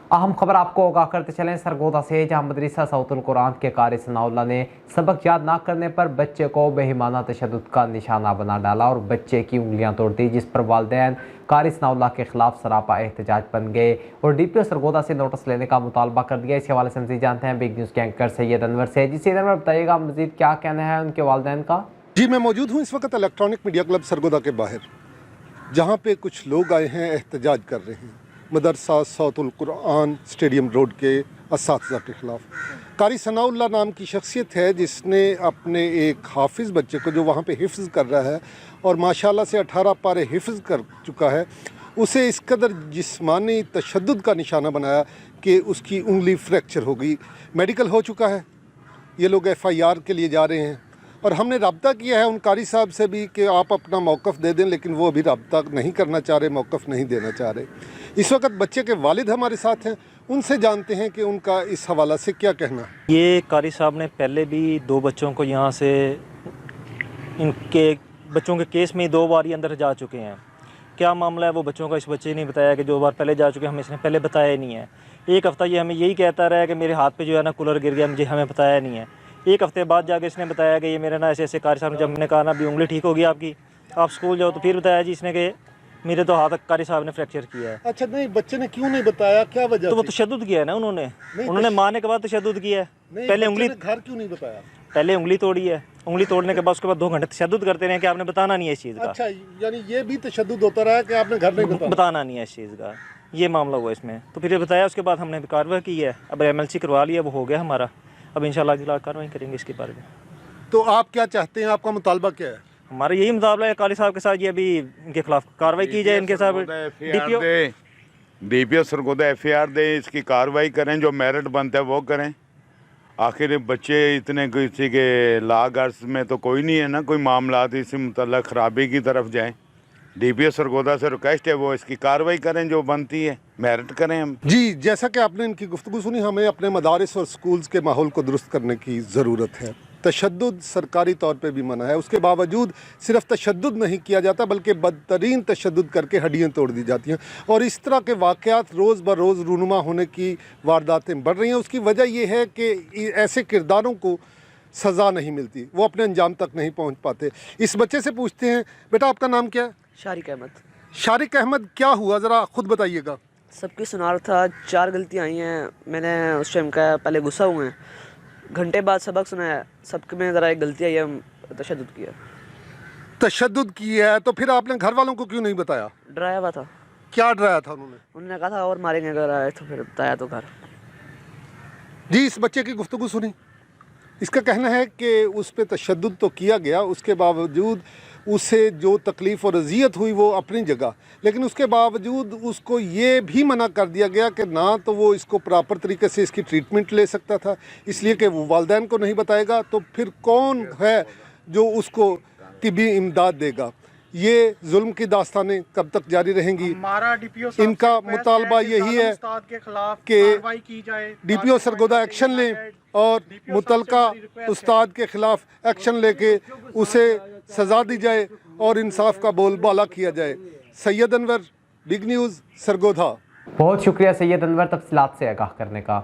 अहम खबर आपको आगाह करते चलें सरगोदा से, जहां मदरसा सऊतुल कुरान के कारी सनाउल्लाह ने सबक याद ना करने पर बच्चे को बेईमाना तशद्दुद का निशाना बना डाला और बच्चे की उंगलियां तोड़ दी, जिस पर वालिदैन कारी सनाउल्लाह के खिलाफ सरापा एहतजाज बन गए और DPO सरगोदा से नोटिस लेने का मुतालबा कर दिया। इस हवाले से मज़ीद जानते हैं बिग न्यूज़ के एंकर सैयद अनवर से। जी सैयद अनवर, बताइएगा मज़ीद क्या कहना है उनके वालिदैन का। जी, मैं मौजूद हूँ इस वक्त इलेक्ट्रॉनिक मीडिया क्लब सरगोदा के बाहर, जहाँ पे कुछ लोग आए हैं एहतजाज कर रहे हैं मदरसा सऊतुल कुरान स्टेडियम रोड के असातिज़ा के ख़िलाफ़। कारी सनाउल्लाह नाम की शख्सियत है जिसने अपने एक हाफिज़ बच्चे को, जो वहाँ पे हिफ्ज़ कर रहा है और माशाल्लाह से 18 पारे हिफ्ज़ कर चुका है, उसे इस कदर जिस्मानी तशद्दुद का निशाना बनाया कि उसकी उंगली फ्रैक्चर हो गई। मेडिकल हो चुका है, ये लोग FIR के लिए जा रहे हैं और हमने रब्ता किया है उन कारी साहब से भी कि आप अपना मौक़िफ़ दे दें, लेकिन वो अभी रब्ता नहीं करना चाह रहे, मौक़िफ़ नहीं देना चाह रहे। इस वक्त बच्चे के वालिद हमारे साथ हैं, उनसे जानते हैं कि उनका इस हवाला से क्या कहना है। ये कारी साहब ने पहले भी 2 बच्चों को यहाँ से, इनके बच्चों के केस में 2 बार ही अंदर जा चुके हैं। क्या मामला है वो बच्चों का इस बच्चे ने नहीं बताया कि 2 बार पहले जा चुके हैं, हमें इसने पहले बताया ही नहीं है। एक हफ़्ता ये हमें यही कहता रहा है कि मेरे हाथ पे जो है ना कूलर गिर गया, मुझे हमें बताया नहीं है। एक हफ़्ते बाद जाके इसने बताया कि ये मेरे ना ऐसे ऐसे कारी साहब ने, जब मैंने कहा ना अभी उंगली ठीक होगी आपकी, आप स्कूल जाओ, तो फिर बताया जी इसने कि मेरे तो हाथ कारी साहब ने फ्रैक्चर किया है। अच्छा, नहीं, बच्चे ने क्यों नहीं बताया, क्या वजह? तो वो तशद्दुद किया है ना उन्होंने मारने के बाद तशद्दुद किया है। पहले उंगली, घर क्यों नहीं बताया? पहले उंगली तोड़ी है, उंगली तोड़ने के बाद उसके बाद 2 घंटे तशद्दुद करते रहे कि आपने बताना नहीं है इस चीज़ का। अच्छा, यानी ये भी तशद्दुद होता रहा कि आपने घर नहीं बताना नहीं है इस चीज़ का, ये मामला हुआ इसमें। तो फिर ये बताया, उसके बाद हमने कार्रवाई की है, अब MLC करवा लिया, वो हो गया हमारा। अब इंशाल्लाह अगला कार्रवाई करेंगे इसके बारे में। तो आप क्या चाहते हैं, आपका मुतालबा क्या है? हमारा यही मुतालबा है कारी साहब के साथ, ये अभी इनके खिलाफ कार्रवाई की जाए, इनके साथ DPO सरगोदा FIR दे, इसकी कार्रवाई करें, जो मेरिट बनता है वो करें। आखिर बच्चे इतने किसी के लाग अर्ज में तो कोई नहीं है ना, कोई मामला इसी मुतल्लक ख़राबी की तरफ जाएं। DPO सरगोदा से रिक्वेस्ट है वो इसकी कार्रवाई करें, जो बनती है मेरिट करें हम। जी, जैसा कि आपने इनकी गुफ्तगू सुनी, हमें अपने मदारिस और स्कूल्स के माहौल को दुरुस्त करने की ज़रूरत है। तशद्दुद सरकारी तौर पे भी मना है, उसके बावजूद सिर्फ तशद्दुद नहीं किया जाता बल्कि बदतरीन तशद्दुद करके हड्डियाँ तोड़ दी जाती हैं और इस तरह के वाक़यात रोज़ ब रोज़ रूनुमा होने की वारदातें बढ़ रही हैं। उसकी वजह यह है कि ऐसे किरदारों को सज़ा नहीं मिलती, वो अपने अंजाम तक नहीं पहुँच पाते। इस बच्चे से पूछते हैं, बेटा आपका नाम क्या है? शारिक अहमद। शारिक अहमद, क्या हुआ, ज़रा ख़ुद बताइएगा। सबकी सुना रहा था, 4 गलतियाँ आई हैं, मैंने उस टाइम कहा, पहले गुस्सा हुए हैं, घंटे बाद सबक सुनाया, सबके में ज़रा एक गलती आई है, तशद्दुद किया। तशद्दुद किया है, तो फिर आपने घर वालों को क्यों नहीं बताया? डराया हुआ था। क्या डराया था उन्होंने कहा था और मारेंगे अगर आए तो, फिर बताया तो घर। जी, इस बच्चे की गुफ्तगू सुनी, इसका कहना है कि उस पर तशद्दुद तो किया गया, उसके बावजूद उसे जो तकलीफ़ और अजियत हुई वो अपनी जगह, लेकिन उसके बावजूद उसको ये भी मना कर दिया गया कि ना तो वो इसको प्रॉपर तरीके से इसकी ट्रीटमेंट ले सकता था, इसलिए कि वो वालिदैन को नहीं बताएगा तो फिर कौन है जो उसको तिबी इमदाद देगा। ये जुल्म की दास्तानें कब तक जारी रहेंगी? इनका मुतालबा यही है कि DPO सरगोदा एक्शन लें और मुतलका उस्ताद के ख़िलाफ़ एक्शन लेके उसे सज़ा दी जाए और इंसाफ का बोलबाला किया जाए। Syed Anwar, big news, Sargodha. बहुत शुक्रिया सैयद अनवर तफसीलात से आगाह करने का।